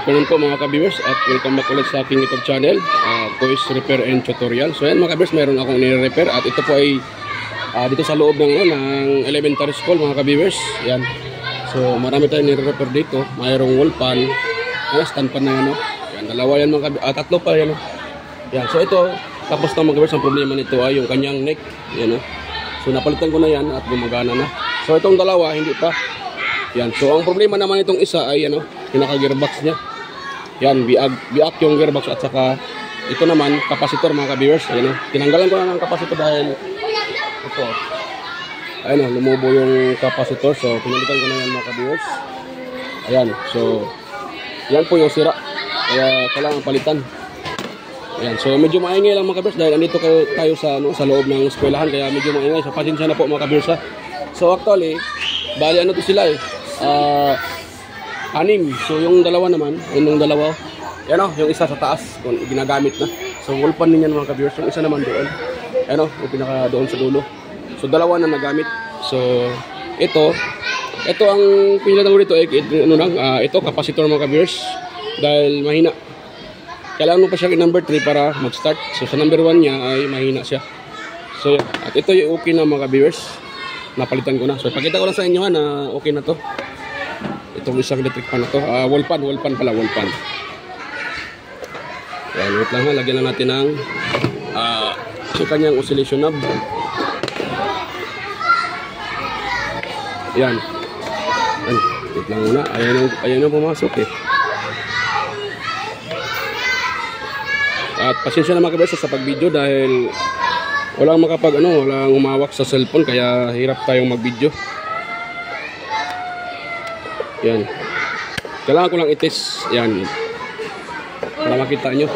afternoon po mga ka-viewers at welcome back ulit sa aking YouTube channel, Toys Repair and Tutorial. So yan mga ka-viewers, meron akong nire-repair at ito po ay dito sa loob ng elementary school mga ka-viewers. Yan. So marami tayong nire-repair dito. Mayroong wall pan, stand pan na yan. Yan, dalawa yan mga ka-viewers, tatlo pa yan. Yan. So ito, tapos na mga ka-viewers, ang problema nito ay yung kanyang neck. Yan. So napalitan ko na yan at gumagana na. So itong dalawa, hindi pa. Yan. So ang problema naman itong isa ay pinaka-gearbox niya. Yan, biak yung gearbox at saka ito naman kapasitor mga ka-viewers. Ayan, tinanggalan ko na ng kapasitor dahil ito. Ayun, lumubo yung kapasitor. So pinalitan ko na yan mga ka-viewers. Ayan. So yan po yung sira. Kaya kailangan palitan. Ayan. So medyo maingay lang mga ka-viewers dahil andito tayo sa loob ng eskwelahan kaya medyo maingay. So pasensya na po mga ka-viewers ha. So actually, bali to sila anim. So yung dalawa naman, yung dalawa, yan yung isa sa taas, kung ginagamit na. So wall pan niyan mga ka-viewers. Yung isa naman doon. Yung pinaka doon sa dulo. So dalawa na nagamit. So ito ang pinilitan ko dito ito kapasitor mga ka-viewers dahil mahina. Kailangan mo pa siya number 3 para mag-start. So sa number 1 niya ay mahina siya. So at ito yung okay na mga ka-viewers. Napalitan ko na. So ipakita ko lang sa inyo na okay na to. Itong isang electric pan na to. Wall pan pala, wall pan. Ayan, wait lang ha. Lagyan lang natin ng kanyang oscillation knob. Ayan. Wait lang muna. Ayan yung pumasok eh. At pasensya na mga ka-viewers sa pag-video dahil walang walang umawak sa cellphone kaya hirap tayong mag-video. Yan. Kailangan ko lang i-test. Yan. Para makita nyo.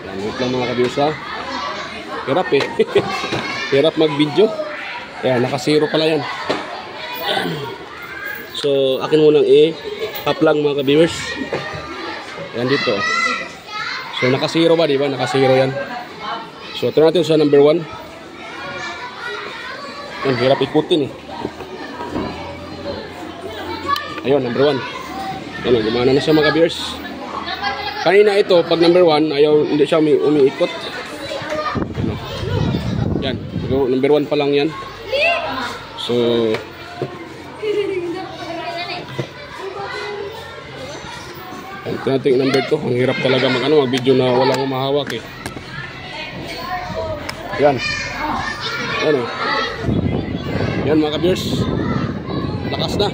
Yan. Wait lang mga ka-viewers ha. Hirap eh. Hirap mag-video. Yan. Naka-zero pala yan. Yan. So, akin munang i-tap lang mga ka-viewers. Yan dito. So, naka-zero ba? Diba? Naka-zero yan. So, ito natin sa number 1. Yan. Hirap ikutin eh. Ayun, number 1. Yan, gumana na siya mga ka-viewers. Kanina ito, pag number 1, hindi siya umiikot. Yan, number 1 pa lang yan. So, ito natin number 2. Ang hirap talaga mag-video na walang umahawak eh. Yan. Yan o. Yan mga ka-viewers. Lakas na.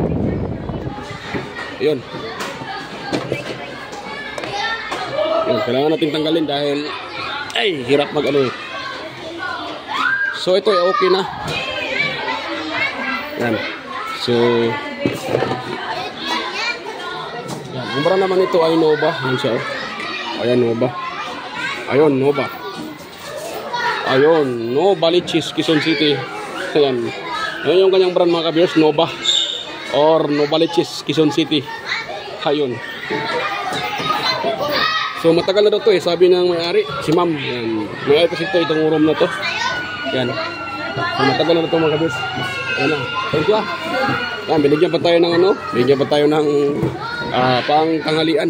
Yun. Yun, kailangan natin tanggalin dahil hirap eh. So ito ay okay na. Yan. So yan, kumpara naman ito ay Nova. Yan siya. Ayan Nova. Ayun Nova. Ayun Nova Lichis, Quezon City. Ayan. Ayan yung kanyang brand mga ka-viewers, Nova. Or Novaliches, Quezon City. Ayun. So matagal na daw to sabi ng may-ari, si ma'am. Yan. May-ari kasi itong room na to. Yan. So matagal na to mga kabis. Yan na. Thank you. Yan, binigyan pa tayo ng binigyan pa tayo ng pang tanghalian.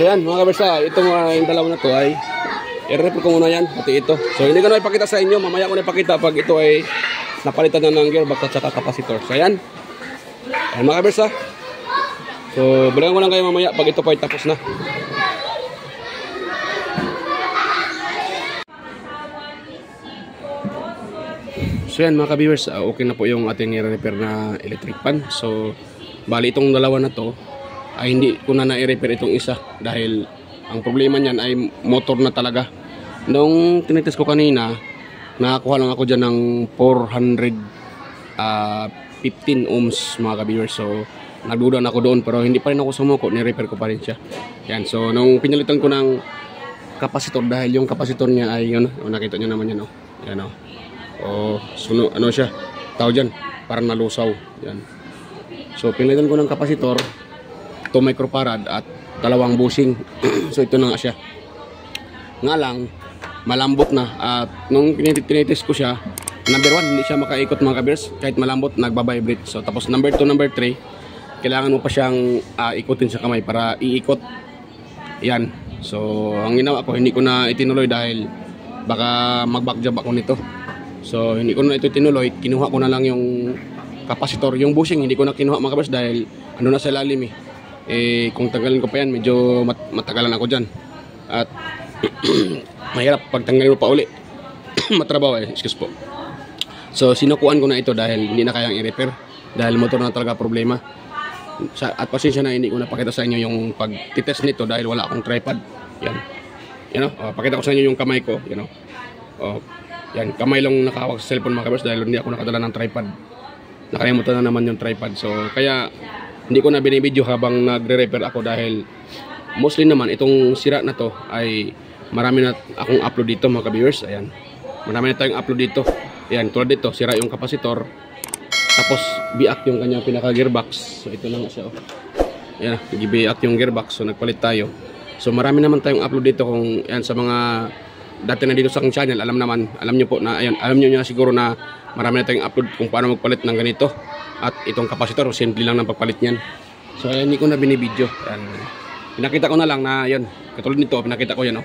So yan mga kabis, itong yung dalawa na to ay i-repair ko muna yan, pati ito. So hindi ko na ipakita sa inyo, mamaya ko na ipakita pag ito ay napalitan na ng gearbox at saka kapasitor. So ayan. Ayan mga kabers ha. So balikan ko lang kayo mamaya pag ito po ay tapos na. So ayan mga kabers, okay na po yung ating i-repair na electric pan. So bali itong dalawa na to ay hindi ko na i-repair itong isa dahil ang problema niyan ay motor na talaga. Nung tinitest ko kanina, nakakuha lang ako dyan ng 415 ohms mga ka-viewers. So, nagduda na ako doon pero hindi pa rin ako sumuko. Ni-repair ko pa rin siya. Yan. So, nung pinalitan ko ng kapasitor dahil yung kapasitor niya ay yun. Nakita nyo naman yan. Yan suno, siya. Tao dyan. Parang nalusaw. Yan. So, pinalitan ko ng kapasitor 2 microfarad at 2 bushing. So ito na nga siya. Nga lang malambot na at nung tinitest ko siya number 1, hindi siya makaikot mga kabiyers. Kahit malambot, nagbabibrate. So tapos number 2, number 3, kailangan mo pa siyang ikutin sa kamay para iikot. Yan. So ang ginawa ko, hindi ko na itinuloy dahil baka mag-backjab ako nito. So hindi ko na ito itinuloy. Kinuha ko na lang yung kapasitor. Yung bushing, hindi ko na kinuha mga kabiyers dahil ano na sa lalim kung tanggalin ko pa yan, medyo matagalan ako dyan. At mahirap pag tanggalin mo pa uli. Matrabaho excuse po. So sinukuan ko na ito dahil hindi na kayang i-repair dahil motor na talaga problema. At pasensya na, hindi ko napakita sa inyo yung pag-test nito dahil wala akong tripod. Yan. Pakita ko sa inyo yung kamay ko, yan, kamay lang nakahawak sa cellphone mga kabiyers dahil hindi ako nakadala ng tripod. Nakalimutan na naman yung tripod. So kaya hindi ko na binibideo habang nagre-repair ako dahil mostly naman itong sira na to ay marami na akong upload dito mga kabiyers. Ayan. Marami na tayong upload dito. Ayan, tulad dito, sira yung kapasitor. Tapos biak yung kanyang pinaka gearbox. So ito lang siya. Ayan, biak yung gearbox. So nagpalit tayo. So marami naman tayong upload dito kung yan sa mga dati na dito sa aking channel, alam niyo po na ayan, alam niyo na siguro na marami na tayong upload kung paano magpalit ng ganito. At itong kapasitor, simple lang ng pagpalit niyan. So ayan, hindi ko na binibideo. Ayan. Pinakita ko na lang na yan. Katulad nito, pinakita ko yan.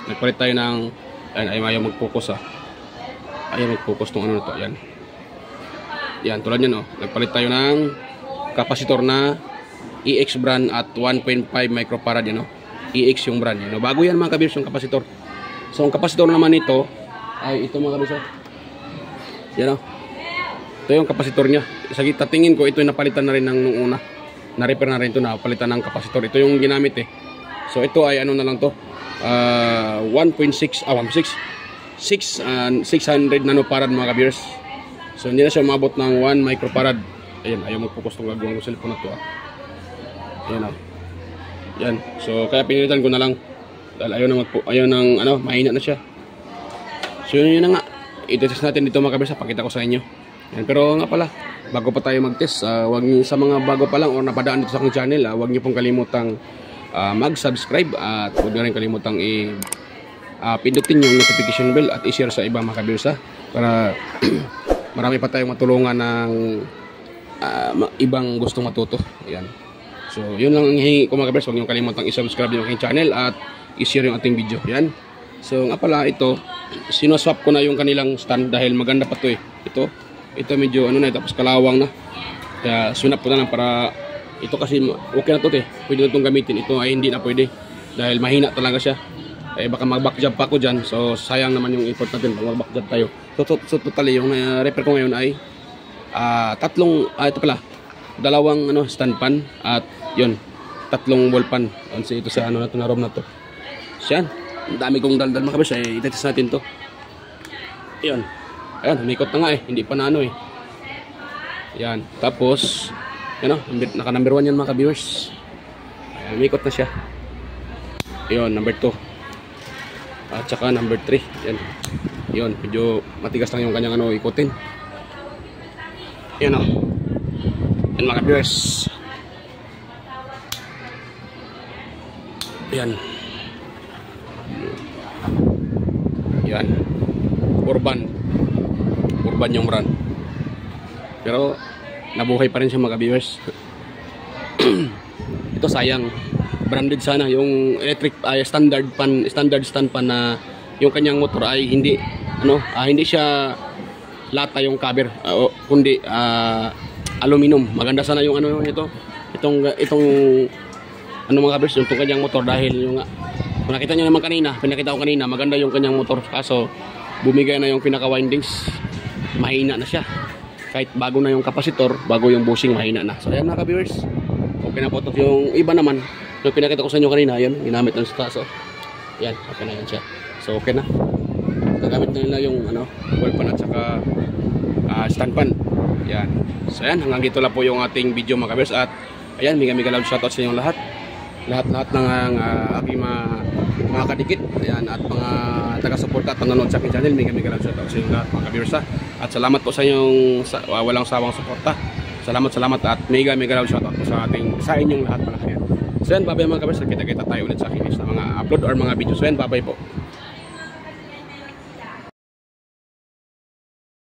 Nagpalit tayo ng ayaw mag-focus ayaw mag-focus tong ano na to. Yan. Yan, tulad yan nagpalit tayo ng kapasitor na EX brand at 1.5 microfarad yan EX yung brand yan. Bago yan mga kabiyers yung kapasitor. So ang kapasitor naman nito ay ito mga kabiyers. Yan ito yung kapasitor niya. Tingin ko ito yung napalitan na rin ng nung una. Na-repair na rin ito, napalitan ng kapasitor. Ito yung ginamit So ito ay ano na lang to 1.6 600 nanofarad mga kabiyers. So hindi na siya umabot ng 1 microfarad. Ayan, ayaw mag-focus tong gagawin ko cellphone na to Ayan Yan. So kaya pinilitan ko na lang dahil ayaw nang mahina na siya. So yun na nga. I-test natin dito mga kabiyers. Pakita ko sa inyo. Yan. Pero nga pala, bago pa tayo mag-test, wag niyo sa mga bago pa lang o napadaan dito sa aking channel, wag niyo pong kalimutang mag-subscribe at huwag niyo rin kalimutang pindutin yung notification bell at i-share sa iba mga kabiyers para marami pa tayong matulungan ng ibang gustong matuto. Ayan. So yun lang ang hihingi ko mga kabiyers. Huwag niyo kalimutang i-subscribe yung aking channel at i-share yung ating video. Ayan. So nga pala ito, sinuswap ko na yung kanilang stand dahil maganda pa to ito medyo tapos kalawang na. Kaya sunap ko na lang para ito kasi okay na to pwede na itong gamitin. Ito ay hindi na pwede dahil mahina talaga siya. Baka mag-backjab pa ako dyan. So sayang naman yung effort natin pag mag-backjab tayo. So totally yung repair ko ngayon ay dalawang stand pan at yun, 3 ball pan. Ito sa na to na ROM na to. Siyan, ang dami kong daldal mga kabiyers. Itetest natin to. Ayan, umikot na nga hindi pa na Ayan, tapos naka number 1 yan mga kabiyers. Ayan, umikot na siya. Ayan, number 2 at saka number 3. Yun, medyo matigas lang yung kanyang ikutin. Yan yan mga kabiyers. Yan urban yung brand, pero nabuhay pa rin siya mga kabiyers. Ito sayang, branded sana yung electric standard stand pan na yung kanyang motor ay hindi hindi siya lata yung cover kundi aluminum. Maganda sana yung itong mga kabiyers yung kanyang motor dahil yung kung nakita nyo naman pinakita ko kanina maganda yung kanyang motor, kaso bumigay na yung pinaka windings, mahina na siya. Kahit bago na yung kapasitor, bago yung bushing, mahina na. So ayan mga kabiyers, okay na po ito. Yung iba naman yung pinakita ko sa inyo kanina, yan, ginamit lang sa taas. Yan, okay na yan siya. So okay na. Gagamit na nila yung ball pan at saka stand pan. Yan. So ayan, hanggang dito lang po yung ating video mga kabiyers. At ayan, mega loud shoutout sa inyong lahat. Lahat ng aking mga kadikit. Ayan, at mga taga-suporta at nanonood sa aking channel, mega loud shoutout sa inyong lahat mga kabiyers. At salamat po sa inyong walang sawang suporta. Salamat at mega loud shoutout po sa inyong lahat pala. So yan, bye-bye mga kabiyers. Kita-kita tayo ulit sa aking next na mga upload or mga videos. So yan, bye-bye po.